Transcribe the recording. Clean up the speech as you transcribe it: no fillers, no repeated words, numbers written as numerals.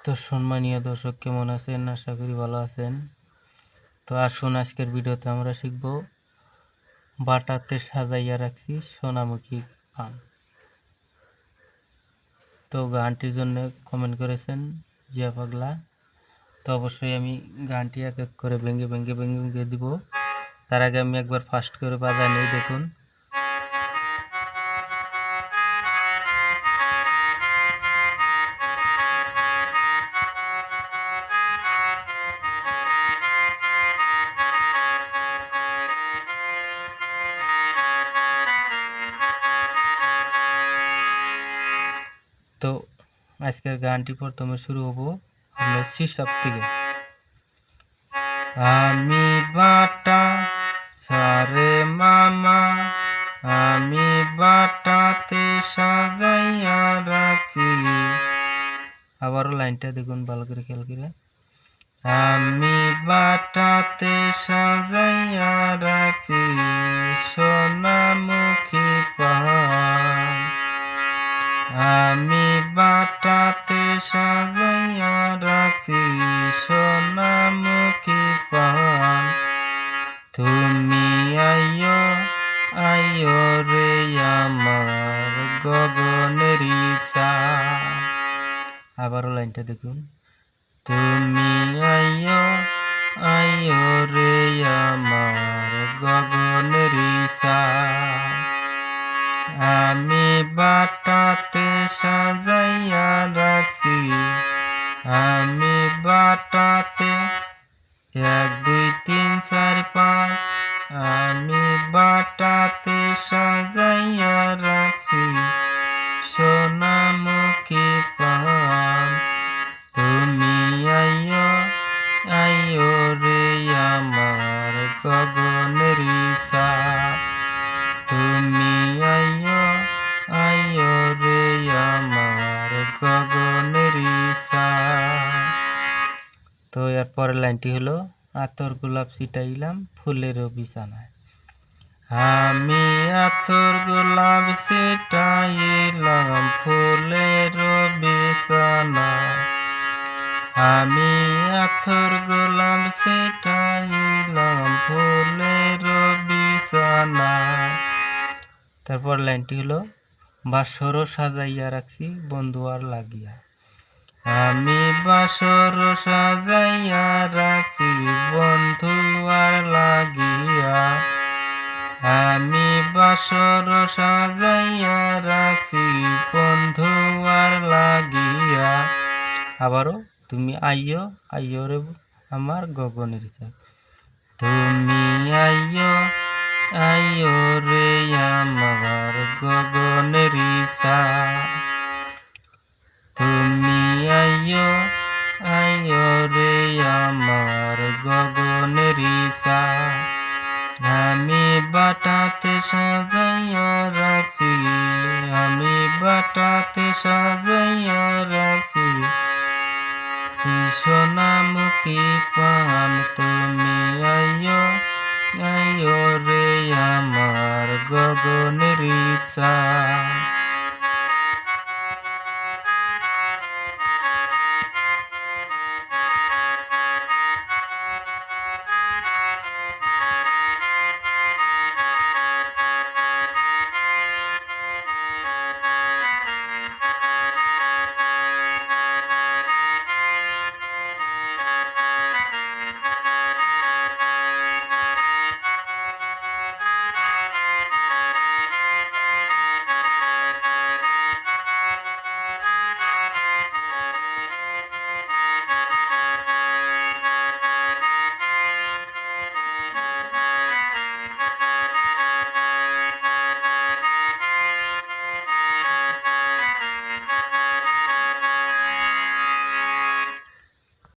তো সম্মানীয় দর্শক, কেমন আছেন? আশা করি ভালো আছেন। তো আসুন, আজকের ভিডিওতে আমরা শিখব বাটাতে সাজাইয়া রাখছি সোনামুখী পান। তো গানটির জন্য কমেন্ট করেছেন জিয়া পাগলা। তো অবশ্যই আমি গানটি এক এক করে ভেঙে দিব। তার আগে আমি একবার ফাস্ট করে বাজায় নেই, দেখুন। তো আজকের গানটি প্রথমে শুরু হবো আমরা সিসাপ থেকে। আমি বাটা সারে মামা, আমি বাটাতে সাজাইয়া রাখছি। আবারও লাইনটা দেখুন ভালো করে খেয়াল করে। আমি বাটাতে সাজাইয়া রাখছি সোনামুখী পান। আমি বাটাতে সাজাইয়া রাখছি সোনামুখী পান। তুমি আইয়ো আইয়ো রে আমার গগনের চাঁদ। আবারও লাইনটা দেখুন। তুমি আইয়ো আইয়ো রে আমার গগনের চাঁদ। আমি বাটাতে সাজাইয়া রাখছি, আমি বাটাতে 1 2 3 4 5, আমি বাটাতে সাজাইয়া রাখছি সোনামুখী পান। তুমি আইয়ো আইয়ো রে আমার গগনের চাঁদ। তুমি আইয়ো আইয়ো রে আমার গগনের চাঁদ। তো এর পরের লাইনটি হলো আতর গোলাপ ছিটাইলাম ফুলের বিছানায়। আমি আতর গোলাপ ছিটাইলাম ফুলের বিছানায়। আমি আতর গোলাপ ছিটাইলাম ফুলের বিছানায়। তারপর লাইনটি হলো বাসরও সাজাইয়া রাখছি বন্ধু আর লাগিয়া। আমি বাসর সাজাইয়া রাখছি বন্ধু আর লাগিয়া। আমি বাসর সাজাইয়া রাখছি বন্ধু আর লাগিয়া। আবারও তুমি আইয়ো আইয়ো রে আমার গগনের চাঁদ। তুমি আইয়ো আইয়ো রে আমার গগনের চাঁদ। তুমি আইয়ো আইয়ো রে আমার গগনের চাঁদ। আমি বাটাতে সাজাইয়া রাখছি, আমি বাটাতে সাজাইয়া রাখছি সোনামুখী পান। তুমি আইয়ো আইয়ো রে আমার গগনের চাঁদ।